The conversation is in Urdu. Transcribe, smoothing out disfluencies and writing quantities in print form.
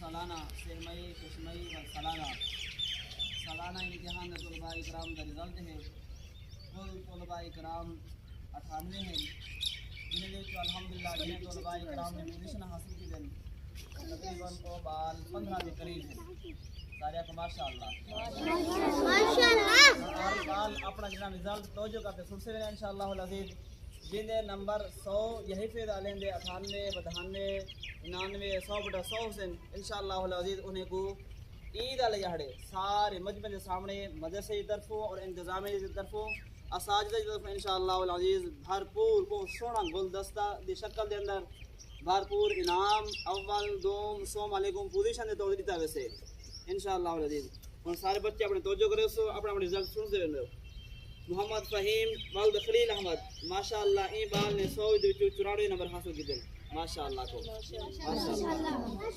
سالانہ سرمئی کشمئی و سالانہ امتحان طلباء کرام کا رزلٹ ہے۔ کل طلباء کرام 98 ہیں، جنہیں الحمدللہ جنہیں طلباء کرام نے پوزیشن حاصل کی دن تقریباً وہ بال 15 کے قریب ہیں۔ سارے کو ماشاء اللہ بال اپنا جنا رزلٹ توجہ کرتے سن سے ان شاء اللہ العزیز جنہیں نمبر 100 یہی فیض آلیں دے 98 92 99 100/100 حسین ان شاء اللہ العزیز انہیں کو عید علیہ ہڑے سارے مجمع کے سامنے مدرسے کی طرفوں اور انتظامیہ کی طرفوں اساتذہ کی طرف ان شاء اللہ العزیز بھرپور بہت سونا گلدستہ دی شکل دے اندر بھرپور انعام اول دوم سوم علیکم پوزیشن دے توڑ دیتا ویسے ان شاء اللہ العزیز اور سارے بچے اپنے توجہ کرے سو اپنا رزلٹ سنتے رہے۔ محمد فہیم والد خلیل احمد ماشاء اللہ این بال نے 100 94 نمبر حاصل کی دل ماشاء اللہ کو ماشاء اللہ